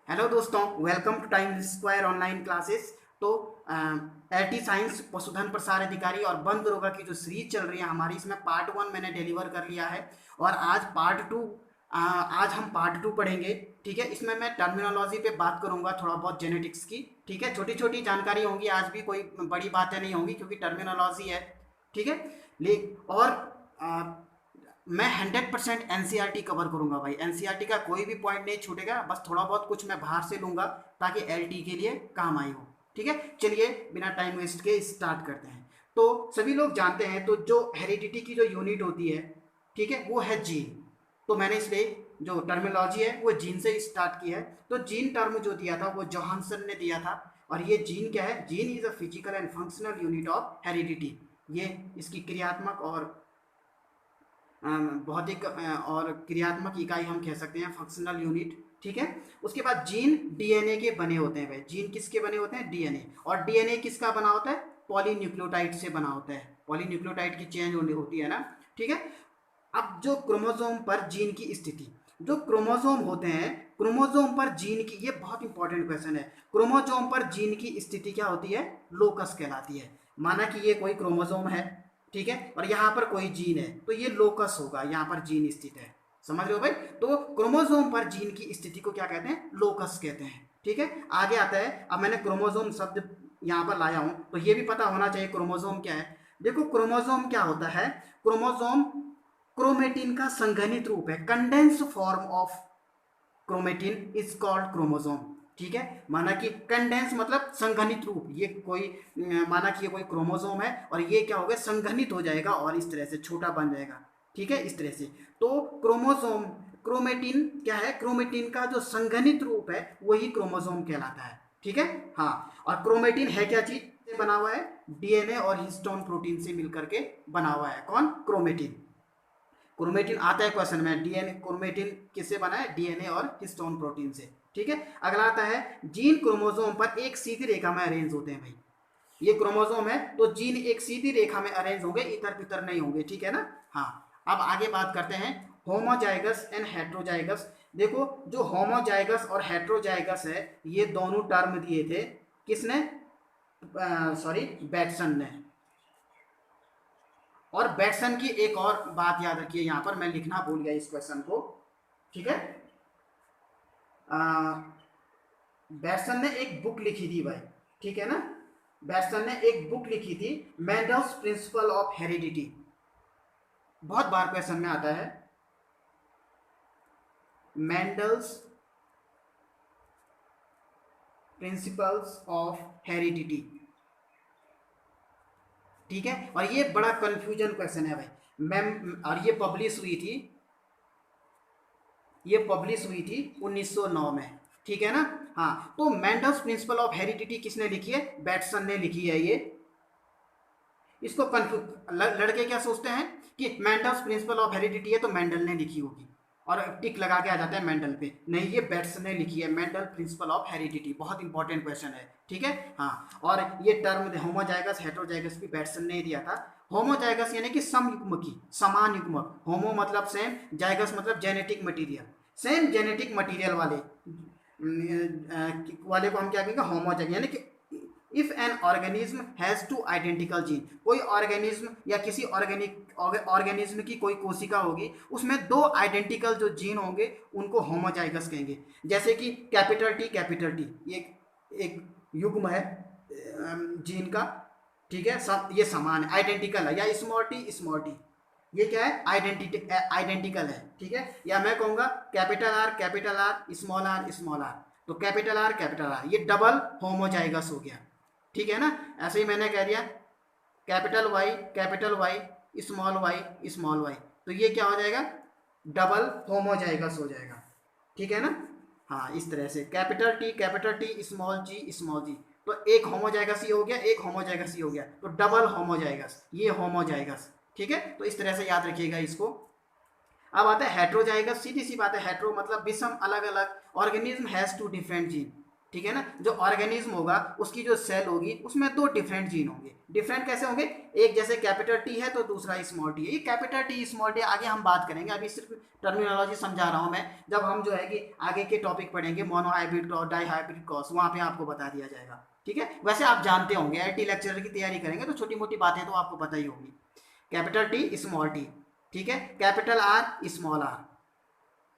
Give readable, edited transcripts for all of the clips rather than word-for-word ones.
Hello दोस्तों, welcome to Time Square online classes. तो एटी साइंस पशुधन प्रसार अधिकारी और वन दरोगा की जो सीरीज चल रही है हमारी, इसमें पार्ट 1 मैंने डिलीवर कर लिया है और आज पार्ट 2। आज हम पार्ट 2 पढ़ेंगे। ठीक है, इसमें मैं टर्मिनोलॉजी पे बात करूंगा, थोड़ा बहुत जेनेटिक्स की। ठीक है, छोटी छोटी जानकारी होंगी, आज भी कोई बड़ी बातें नहीं होंगी क्योंकि टर्मिनोलॉजी है। ठीक है, ले और मैं 100% एनसीईआरटी कवर करूंगा भाई। एनसीईआरटी का कोई भी पॉइंट नहीं छूटेगा, बस थोड़ा बहुत कुछ मैं बाहर से लूंगा ताकि एलटी के लिए काम आई हो। ठीक है, चलिए बिना टाइम वेस्ट के स्टार्ट करते हैं। तो सभी लोग जानते हैं, तो जो हेरिडिटी की जो यूनिट होती है, ठीक है, वो है जीन। तो मैंने इसलिए जो टर्मिनोलॉजी है वो जीन से स्टार्ट की है। तो जीन टर्म जो दिया था वो जोहानसन ने दिया था। और ये जीन क्या है? Gene is a physical and functional unit of heredity. ये इसकी क्रियात्मक और भौतिक और क्रियात्मक इकाई हम कह सकते हैं, फंक्शनल यूनिट। ठीक है, उसके बाद जीन डीएनए के बने होते हैं भाई। जीन किसके बने होते हैं? डीएनए। और डीएनए किसका बना होता है? पॉलीन्यूक्लियोटाइड से बना होता है। पॉलीन्यूक्लियोटाइड की चेंज होती है ना। ठीक है, अब जो क्रोमोसोम पर जीन की स्थिति, जो क्रोमोसोम होते हैं, क्रोमोसोम पर जीन की, ये बहुत इंपॉर्टेंट क्वेश्चन है। क्रोमोसोम पर जीन की स्थिति क्या होती है? लोकस कहलाती है। माना कि ये कोई क्रोमोसोम है, ठीक है, और यहाँ पर कोई जीन है, तो ये लोकस होगा, यहाँ पर जीन स्थित है। समझ रहे हो भाई? तो क्रोमोसोम पर जीन की स्थिति को क्या कहते हैं? लोकस कहते हैं। ठीक है, आगे आता है। अब मैंने क्रोमोसोम शब्द यहाँ पर लाया हूँ, तो ये भी पता होना चाहिए क्रोमोसोम क्या है। देखो, क्रोमोसोम क्या होता है? क्रोमोसोम क्रोमेटिन का संघनित रूप है। Condense form of chromatin is called chromosome. ठीक है, माना कि कंडेंस मतलब संघनित रूप। ये कोई माना कि ये कोई क्रोमोसोम है और ये क्या होगा? संघनित हो जाएगा और इस तरह से छोटा बन जाएगा। ठीक है, इस तरह से। तो क्रोमोसोम, क्रोमेटिन क्या है? क्रोमेटिन का जो संघनित रूप है वही क्रोमोसोम कहलाता है। ठीक है, हाँ। और क्रोमेटिन है क्या चीज? से बना हुआ है डीएनए और हिस्टोन प्रोटीन से मिलकर के बना हुआ है। कौन? क्रोमेटिन। क्रोमेटिन आता है क्वेश्चन में। डीएनए, क्रोमेटिन किससे बना है? डीएनए और हिस्टोन प्रोटीन से। ठीक है, अगला आता है जीन क्रोमोसोम पर एक सीधी रेखा में अरेंज होते हैं भाई। ये क्रोमोसोम है तो जीन एक सीधी रेखा में अरेंज होंगे, इधर बितर नहीं होंगे। ठीक है ना। हाँ, अब आगे बात करते हैं होमोजाइगस एंड हेट्रोजाइगस। देखो, जो होमोजाइगस और हेट्रोजाइगस है, ये दोनों टर्म दिए थे किसने? सॉरी, बैटसन ने। और बैटसन की एक और बात याद रखिए, यहां पर मैं लिखना भूल गया इस क्वेश्चन को। ठीक है, बैटसन ने एक बुक लिखी थी भाई। ठीक है ना, बैटसन ने एक बुक लिखी थी, मेंडल्स प्रिंसिपल ऑफ हेरिडिटी। बहुत बार क्वेश्चन में आता है, मेंडल्स प्रिंसिपल्स ऑफ हेरिडिटी। ठीक है, और ये बड़ा कंफ्यूजन क्वेश्चन है भाई। मैं, और ये पब्लिश हुई थी, ये पब्लिश हुई थी 1909 में। ठीक है ना। हाँ, तो मेंडल्स प्रिंसिपल ऑफ हेरिडिटी किसने लिखी है? बैटसन ने लिखी है ये। इसको कंफ्यूज लड़के क्या सोचते हैं कि मेंडल्स प्रिंसिपल ऑफ हेरिडिटी है तो मेंडल ने लिखी होगी और टिक लगा के आ जाता है मेंडल पे। नहीं, ये बैटसन ने लिखी है, मेंडल प्रिंसिपल ऑफ हेरिडिटी। बहुत इंपॉर्टेंट क्वेश्चन है। ठीक है, हाँ। और ये टर्म होमोजाइगस हेट्रोजाइगस भी बैटसन ने ही दिया था। होमोजाइगस यानी कि समयुग्म की, समान युग्मक। होमो मतलब सेम, जाइगस मतलब genetic material. Same genetic material वाले को हम क्या कहेंगे? होमोजाइगस। यानी कि if an organism has two identical gene, कोई ऑर्गेनिज्म या किसी ऑर्गेनिज्म की कोई कोशिका होगी, उसमें दो आइडेंटिकल जो जीन होंगे उनको होमोजाइगस कहेंगे। जैसे कि कैपिटल टी ये एक युग्म है जीन का। ठीक है, सब ये समान है, आइडेंटिकल है। या स्मॉल टी, ये क्या है? आइडेंटिकल है। ठीक है, या मैं कहूंगा कैपिटल आर स्मॉल आर। तो कैपिटल आर ये डबल होमोजाइगस हो गया। ठीक है ना। ऐसे ही मैंने कह दिया कैपिटल वाई स्मॉल वाई, तो ये क्या हो जाएगा? डबल होमोजाइगस हो जाएगा। ठीक है ना। हाँ, इस तरह से कैपिटल टी स्मॉल जी। तो एक होमोजाइगस ही हो गया, एक होमोजाइगस ही हो गया, तो डबल होमोजाइगस, ये होमोजाइगस। ठीक है, तो इस तरह से याद रखिएगा इसको। अब आता है हेट्रोजाइगस। सीधी सी बात है, हेट्रो मतलब विषम, अलग अलग। Organism has two different gene. ठीक है ना। जो ऑर्गेनिज्म होगा उसकी जो सेल होगी उसमें दो डिफरेंट जीन होंगे। डिफरेंट कैसे होंगे? एक जैसे कैपिटल टी है तो दूसरा स्मॉल टी है। ये कैपिटल टी स्मॉल टी आगे हम बात करेंगे, अभी सिर्फ टर्मिनोलॉजी समझा रहा हूँ मैं। जब हम जो है कि आगे के टॉपिक पढ़ेंगे मोनोहाइब्रिड क्रॉस, डाईहाइब्रिड क्रॉस, वहाँ पे आपको बता दिया जाएगा। ठीक है, वैसे आप जानते होंगे, IT लेक्चरर की तैयारी करेंगे तो छोटी मोटी बातें तो आपको पता ही होगी। कैपिटल टी स्मॉल टी, ठीक है, कैपिटल आर स्मॉल आर,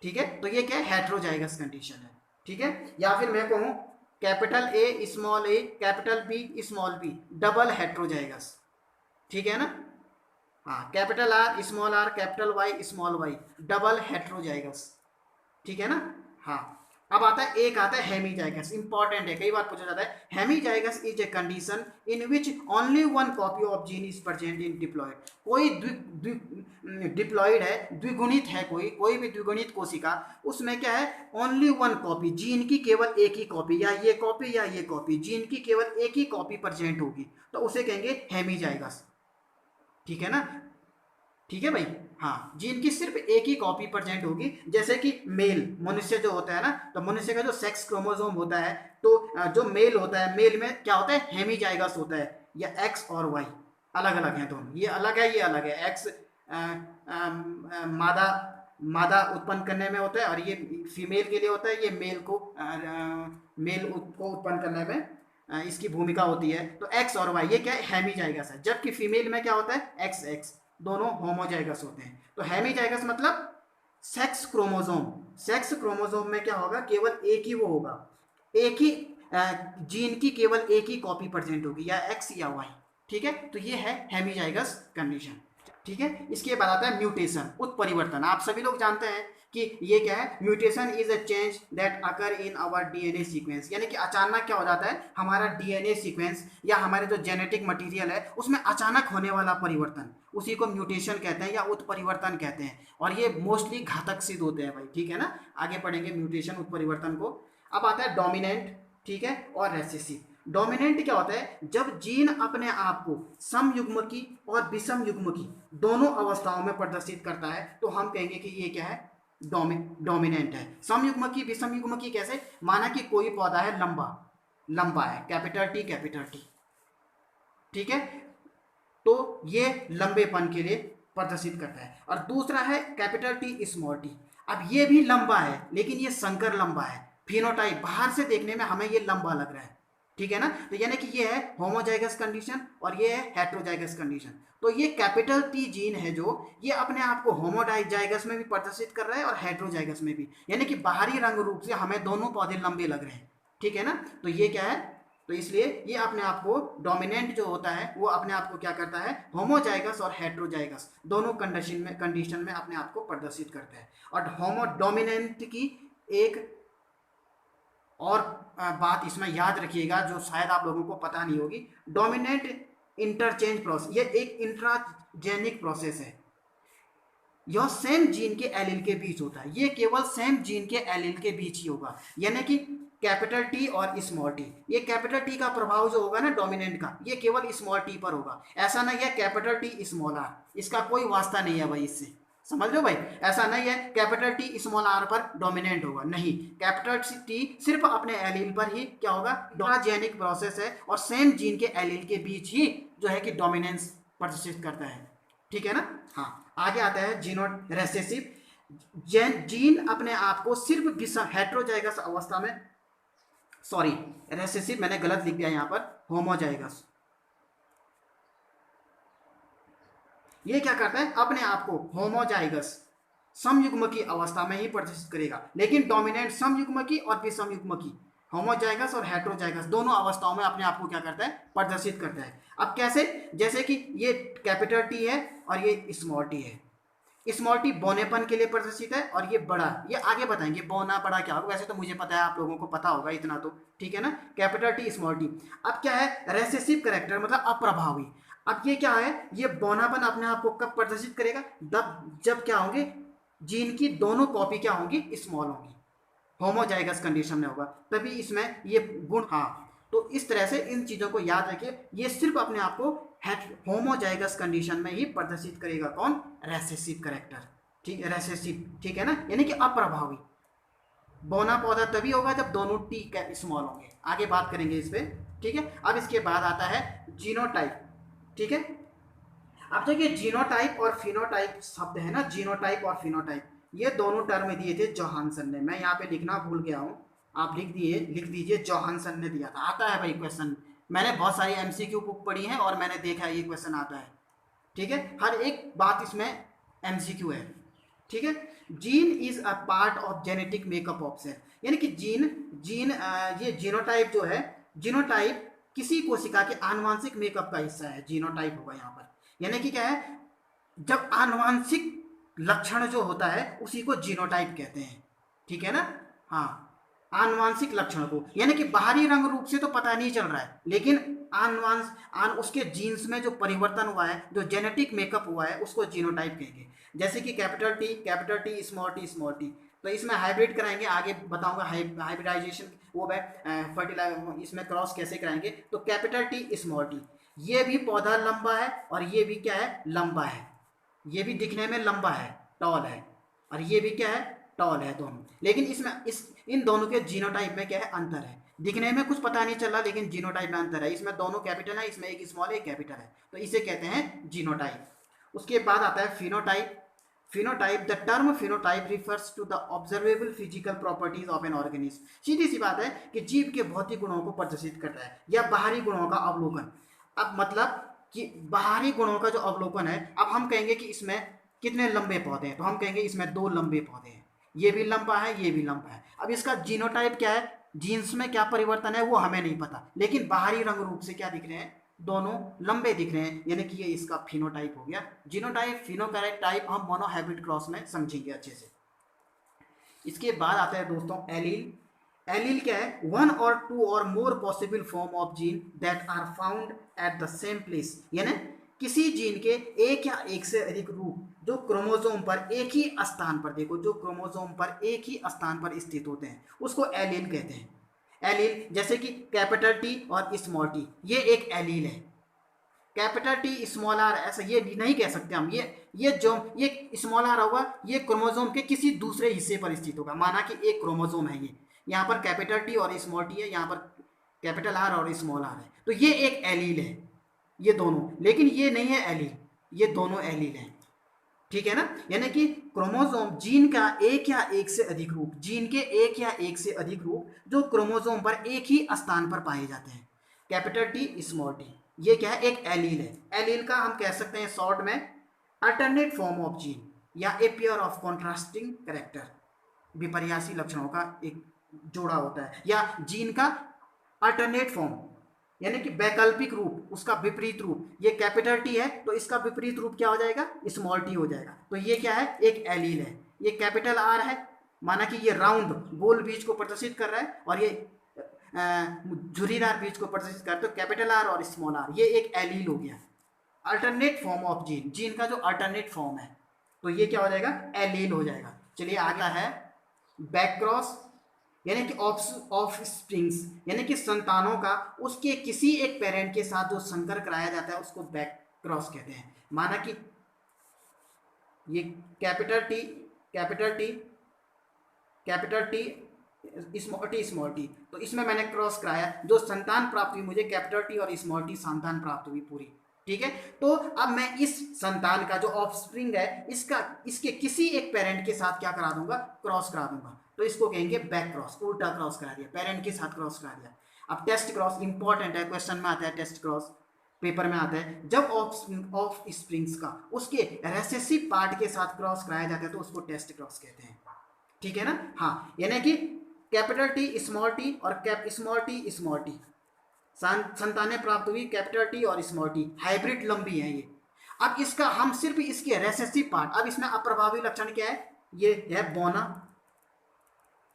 ठीक है। तो ये क्या है? हेट्रोजाइगस कंडीशन है, ठीक है। या फिर मैं कहूँ capital A small A, capital B small B, double heterozygous, ठीक है ना। हाँ, capital R small R, capital Y small Y, double heterozygous, ठीक है ना। हाँ, अब आता है, एक आता है हेमीजाइगस, इंपॉर्टेंट है, कई बार पूछा जाता है। Hemizygous is a condition in which only one copy of gene is present in diploid. कोई डिप्लॉयड है, द्विगुणित है, कोई भी द्विगुणित कोशिका, उसमें क्या है? ओनली वन कॉपी, जीन की केवल एक ही कॉपी, या ये कॉपी या ये कॉपी, जीन की केवल एक ही कॉपी प्रेजेंट होगी, तो उसे कहेंगे हेमीजाइगस, ठीक है ना। ठीक है भाई। हाँ, जीन की सिर्फ एक ही कॉपी प्रेजेंट होगी। जैसे कि मेल मनुष्य जो होता है ना, तो मनुष्य का जो सेक्स क्रोमोसोम होता है, तो जो मेल होता है, मेल में क्या होता है? हेमीजाइगस होता है, या एक्स और वाई अलग अलग हैं दोनों, ये अलग है, ये अलग है। एक्स मादा मादा उत्पन्न करने में होता है, और ये फीमेल के लिए होता है, ये मेल को उत्पन्न करने में इसकी भूमिका होती है। तो एक्स और वाई ये क्या है? हेमीजाइगस है। जबकि फीमेल में क्या होता है? एक्स एक्स, दोनों होमोजाइगस होते हैं। तो हेमीजाइगस मतलब सेक्स क्रोमोसोम, सेक्स क्रोमोसोम में क्या होगा? केवल एक ही वो होगा, एक ही जीन की केवल एक ही कॉपी प्रेजेंट होगी, या एक्स या वाई, ठीक है। तो ये है हेमीजाइगस कंडीशन, ठीक है। इसके बाद आता है म्यूटेशन, उत्परिवर्तन। आप सभी लोग जानते हैं कि ये क्या है? Mutation is a change that occur in our DNA sequence, यानी कि अचानक क्या हो जाता है? हमारा DNA सीक्वेंस या हमारे जो जेनेटिक मटेरियल है उसमें अचानक होने वाला परिवर्तन, उसी को म्यूटेशन कहते हैं या उत्परिवर्तन कहते हैं। और ये मोस्टली घातक सिद्ध होते हैं भाई, ठीक है ना। आगे पढ़ेंगे म्यूटेशन, उत्परिवर्तन को। अब आता है डोमिनेंट, ठीक है, और रेसेसिव। डोमिनेंट क्या होता है? जब जीन अपने आप को समयुग्मकी और विषमयुग्मकी दोनों अवस्थाओं में प्रदर्शित करता है, तो हम कहेंगे कि ये क्या है? डोमिनेंट है। समयुग्मकी विषमयुग्मकी कैसे? माना कि कोई पौधा है लंबा, लंबा है, कैपिटल टी, ठीक है, तो ये लंबेपन के लिए प्रदर्शित करता है। और दूसरा है कैपिटल T स्मॉल टी। अब ये भी लंबा है, लेकिन ये संकर लंबा है, फिनोटाइप बाहर से देखने में हमें ये लंबा लग रहा है, ठीक है ना। तो यानी कि ये है होमोजाइगस कंडीशन और ये है हेट्रोजाइगस कंडीशन। तो ये कैपिटल T जीन है जो ये अपने आप को होमोजाइगस में भी प्रदर्शित कर रहा है और हेट्रोजाइगस में भी, यानी कि बाहरी रंग रूप से हमें दोनों पौधे लंबे लग रहे हैं, ठीक है ना। तो ये क्या है? तो इसलिए ये अपने आप को डोमिनेंट जो होता है वो अपने आप को क्या करता है? होमोजाइगस और हेट्रोजाइगस दोनों कंडीशन में अपने आप को प्रदर्शित करता है। और होमो डोमिनेंट की एक और बात इसमें याद रखिएगा जो शायद आप लोगों को पता नहीं होगी। डोमिनेंट इंटरचेंज प्रोसेस, ये एक इंट्राजेनिक प्रोसेस है। यह सेम जीन के एलील के बीच होता है, ये केवल सेम जीन के एलील के बीच ही होगा। यानी कि कैपिटल T और स्मॉल टी, ये कैपिटल T का प्रभाव जो होगा ना डोमिनेंट का, ये केवल स्मॉल टी पर होगा। ऐसा नहीं है कैपिटल T स्मॉल आर, इसका कोई वास्ता नहीं है भाई इससे, समझ लो भाई। ऐसा नहीं है कैपिटल T स्मॉल आर पर डोमिनेंट होगा, नहीं। कैपिटल T सिर्फ अपने एलील पर ही क्या होगा? इंट्राजेनिक प्रोसेस है और सेम जीन के एलील के बीच ही जो है कि डोमिनेंस प्रदर्शित करता है, ठीक है ना। हाँ, आगे आता है जीनो रेसेसिव। जीन अपने आप को सिर्फ हेट्रोजाइगस अवस्था में, सॉरी रेसेसिव मैंने गलत लिख दिया यहाँ पर, होमोजाइगस। ये क्या करता है? अपने आप को होमोजाइगस समयुग्मकी अवस्था में ही प्रदर्शित करेगा, लेकिन डोमिनेंट समयुग्मकी और विषमयुग्मकी, होमोजाइगस और हेट्रोजाइगस दोनों अवस्थाओं में अपने आप को क्या करता है? प्रदर्शित करता है। अब कैसे? जैसे कि ये कैपिटल T है और ये स्मॉल टी है। स्मॉल टी बौनेपन के लिए प्रदर्शित है और ये बड़ा, ये आगे बताएंगे बौना बड़ा क्या होगा, वैसे तो मुझे पता है, आप लोगों को पता होगा इतना तो, ठीक है ना। Capital T small T. अब क्या है? रेसेसिव कैरेक्टर मतलब अप्रभावी। अब ये क्या है? ये बौनापन अपने आप को कब प्रदर्शित करेगा? जब क्या होंगे? जीन की दोनों कॉपी क्या होंगी? स्मॉल होंगी, होमोजाइगस कंडीशन में होगा, तभी इसमें ये गुण। हाँ, तो इस तरह से इन चीज़ों को याद रखिए। ये सिर्फ अपने आप को होमोजाइगस कंडीशन में ही प्रदर्शित करेगा, कौन? रेसेसिव कैरेक्टर, ठीक है, रेसेसिव, ठीक है ना, यानी कि अप्रभावी। बोना पौधा तभी होगा जब दोनों टी स्मॉल होंगे, आगे बात करेंगे इस पे, ठीक है। अब इसके बाद आता है जीनोटाइप, ठीक है। अब देखिए जीनोटाइप और फिनोटाइप शब्द है ना, जीनोटाइप और फिनोटाइप, ये दोनों टर्म दिए थे जोहानसन ने, मैं यहाँ पे लिखना भूल गया हूँ, आप लिख दीजिए जोहानसन ने दिया था। आता है भाई क्वेश्चन, मैंने बहुत सारी एमसीक्यू बुक पढ़ी है और मैंने देखा है ये क्वेश्चन आता है, ठीक है। हर एक बात इसमें एमसीक्यू है, ठीक है। Gene is a part of genetic makeup of cell, यानी कि ये जीनोटाइप जो है, जीनोटाइप किसी कोशिका के आनुवंशिक मेकअप का हिस्सा है, जीनोटाइप होगा यहाँ पर। यानी कि क्या है, जब आनुवंशिक लक्षण जो होता है उसी को जीनोटाइप कहते हैं, ठीक है ना। हाँ, आनुवंशिक लक्षण को, यानी कि बाहरी रंग रूप से तो पता नहीं चल रहा है, लेकिन उसके जीन्स में जो परिवर्तन हुआ है, जो जेनेटिक मेकअप हुआ है, उसको जीनोटाइप कहेंगे। जैसे कि कैपिटल टी स्मॉल टी, तो इसमें हाइब्रिड कराएंगे, आगे बताऊंगा हाइब्रिडाइजेशन वो फर्टिलाइजर इसमें क्रॉस कैसे कराएंगे। तो कैपिटल टी स्मॉल टी, ये भी पौधा लंबा है और ये भी क्या है, लंबा है, ये भी दिखने में लंबा है, टॉल है, और ये भी क्या है, टॉल है दोनों। लेकिन इसमें इन दोनों के जीनोटाइप में क्या है, अंतर है, दिखने में कुछ पता नहीं चल रहा, लेकिन जीनोटाइप में अंतर है, इसमें दोनों कैपिटल है, इसमें एक स्मॉल एक कैपिटल है, तो इसे कहते हैं जीनोटाइप। उसके बाद आता है phenotype. Phenotype, the term phenotype refers to the observable physical properties of an organism. सीधी सी बात है कि जीव के भौतिक गुणों को प्रदर्शित करता है, या बाहरी गुणों का अवलोकन। अब मतलब कि बाहरी गुणों का जो अवलोकन है, अब हम कहेंगे कि इसमें कितने लंबे पौधे हैं, तो हम कहेंगे इसमें 2 लंबे पौधे हैं, ये भी लंबा है, ये भी लंबा है। अब इसका जीनोटाइप क्या है, जीन्स में क्या परिवर्तन है वो हमें नहीं पता, लेकिन बाहरी रंग रूप से क्या दिख रहे हैं, दोनों लंबे दिख रहे हैं, यानी कि ये इसका फिनोटाइप हो गया। जीनोटाइप फिनोटाइप हम मोनोहाइब्रिड क्रॉस में समझेंगे अच्छे से। इसके बाद आता है दोस्तों एलील। एलील क्या है, 1 or 2 or more possible form of gene that are found at the same place, यानी किसी जीन के एक या एक से अधिक रूप जो क्रोमोसोम पर एक ही स्थान पर, देखो जो क्रोमोसोम पर एक ही स्थान पर स्थित होते हैं उसको एलील कहते हैं। एलील जैसे कि कैपिटल टी और स्मॉल टी, ये एक एलील है। कैपिटल टी स्मॉल आर ऐसा ये नहीं कह सकते हम, ये स्मॉल आर होगा, ये क्रोमोसोम के किसी दूसरे हिस्से पर स्थित होगा। माना कि एक क्रोमोसोम है, ये यहाँ पर कैपिटल टी और स्मॉल टी है, यहाँ पर कैपिटल आर और स्मॉल आर है, तो ये एक एलील है, ये दोनों। लेकिन ये नहीं है एलील, ये दोनों एलील हैं, ठीक है ना। यानी कि क्रोमोसोम जीन का एक या एक से अधिक रूप, जीन के एक या एक से अधिक रूप जो क्रोमोसोम पर एक ही स्थान पर पाए जाते हैं, कैपिटल टी स्मॉल टी, ये क्या है, एक एलील है। एलील का हम कह सकते हैं शॉर्ट में अल्टरनेट फॉर्म ऑफ जीन, या a pair of contrasting character, विपर्यासी लक्षणों का एक जोड़ा होता है, या जीन का अल्टरनेट फॉर्म, यानी कि वैकल्पिक रूप, उसका विपरीत रूप। ये कैपिटल टी है तो इसका विपरीत रूप क्या हो जाएगा, स्मॉल टी हो जाएगा, तो ये क्या है, एक एलील है। ये कैपिटल आर है, माना कि ये राउंड गोल बीज को प्रदर्शित कर रहा है, और ये झुर्रीदार बीज को प्रदर्शित कर रहा है, तो कैपिटल आर और स्मॉल आर, ये एक एलील हो गया। Alternate form of gene, gene का जो अल्टरनेट फॉर्म है, तो ये क्या हो जाएगा, एलील हो जाएगा। चलिए आगे है बैकक्रॉस, यानी कि ऑफ स्प्रिंग्स, यानी कि संतानों का उसके किसी एक पेरेंट के साथ जो संकर कराया जाता है उसको बैक क्रॉस कहते हैं। माना कि ये कैपिटल टी स्मॉल टी, तो इसमें मैंने क्रॉस कराया, जो संतान प्राप्त हुई मुझे कैपिटल टी और स्मॉल टी संतान प्राप्त हुई पूरी, ठीक है। तो अब मैं इस संतान का जो ऑफस्प्रिंग है इसके किसी एक पेरेंट के साथ क्या करा दूंगा, क्रॉस करा दूंगा, तो इसको कहेंगे बैक क्रॉस, उल्टा क्रॉस करा दिया, पेरेंट के साथ क्रॉस करा दिया। अब टेस्ट क्रॉस इंपॉर्टेंट है, क्वेश्चन में आता है, टेस्ट क्रॉस पेपर में आता है, जब ऑफ स्प्रिंग्स का उसके रेसेसिव पार्ट के साथ क्रॉस कराया जाता है तो उसको टेस्ट क्रॉस कहते हैं, ठीक है ना। हाँ, यानी कि कैपिटल टी स्मॉल टी और स्मॉल टी संतानें प्राप्त हुई, कैपिटल टी और स्मॉल टी, हाइब्रिड लंबी है ये। अब इसका हम सिर्फ इसके रेसेसिव पार्ट, अब इसमें अप्रभावी लक्षण क्या है, ये है बौना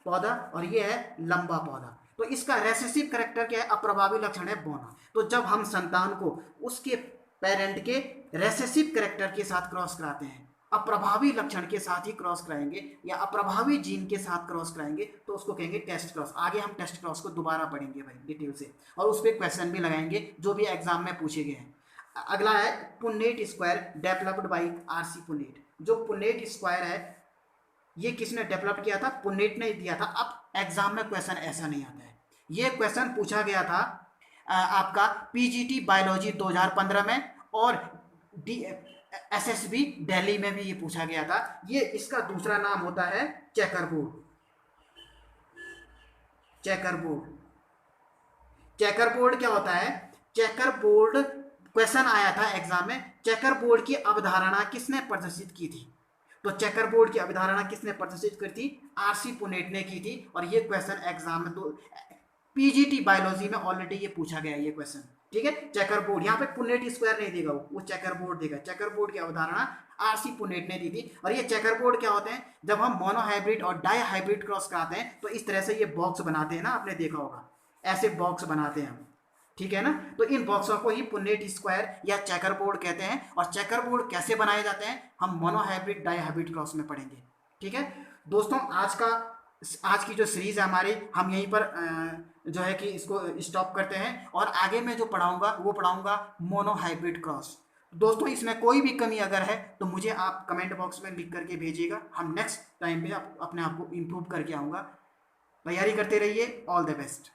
पौधा और ये है लंबा पौधा, तो इसका रेसेसिव कैरेक्टर क्या है, अप्रभावी लक्षण है बौना। तो जब हम संतान को उसके पेरेंट के रेसेसिव कैरेक्टर के साथ क्रॉस कराते हैं, अप्रभावी लक्षण के साथ ही क्रॉस कराएंगे या अप्रभावी जीन के साथ क्रॉस कराएंगे, तो उसको कहेंगे टेस्ट क्रॉस। आगे हम टेस्ट क्रॉस को दोबारा पढ़ेंगे भाई डिटेल से, और उस पर क्वेश्चन भी लगाएंगे जो भी एग्जाम में पूछे गए हैं। अगला है पुन्नेट स्क्वायर डेवलप्ड बाई आरसी पुन्नेट। जो पुन्नेट स्क्वायर है ये किसने डेवलप किया था? पुन्नेट ने दिया था। अब एग्जाम में क्वेश्चन ऐसा नहीं आता है। ये क्वेश्चन पूछा गया था आपका पीजीटी बायोलॉजी 2015 में, और डी एसएसबी दिल्ली में भी ये पूछा गया था। ये इसका दूसरा नाम होता है checker board. Checker board, checker board क्या होता है? चेकर बोर्ड क्वेश्चन आया था एग्जाम में, चेकर बोर्ड की अवधारणा किसने प्रदर्शित की थी? तो चेकर बोर्ड की अवधारणा किसने प्रदर्शित की थी? आरसी पुनेट ने की थी। और ये क्वेश्चन एग्जाम में पीजीटी बायोलॉजी में ऑलरेडी ये पूछा गया है ये क्वेश्चन, ठीक है। चेकर बोर्ड, यहाँ पे पुनेट स्क्वायर नहीं देगा, वो चेकर बोर्ड देगा। चेकर बोर्ड की अवधारणा आरसी पुनेट ने दी थी। और ये चेकर बोर्ड क्या होते हैं? जब हम मोनोहाइब्रिड और डाई हाइब्रिड क्रॉस कराते हैं तो इस तरह से ये बॉक्स बनाते हैं ना, आपने देखा होगा, ऐसे बॉक्स बनाते हैं हम, ठीक है ना। तो इन बॉक्सों को ही पुन्नेट स्क्वायर या चेकर बोर्ड कहते हैं। और चेकर बोर्ड कैसे बनाए जाते हैं हम मोनोहाइब्रिड डाई हाइब्रिड क्रॉस में पढ़ेंगे, ठीक है दोस्तों। आज की जो सीरीज है हमारी, हम यहीं पर जो है कि इसको स्टॉप करते हैं, और आगे मैं जो पढ़ाऊंगा वो पढ़ाऊंगा मोनोहाइब्रिड क्रॉस। दोस्तों इसमें कोई भी कमी अगर है तो मुझे आप कमेंट बॉक्स में लिख करके भेजिएगा, हम नेक्स्ट टाइम पे अपने आप को इम्प्रूव करके आऊँगा। तैयारी करते रहिए। All the best.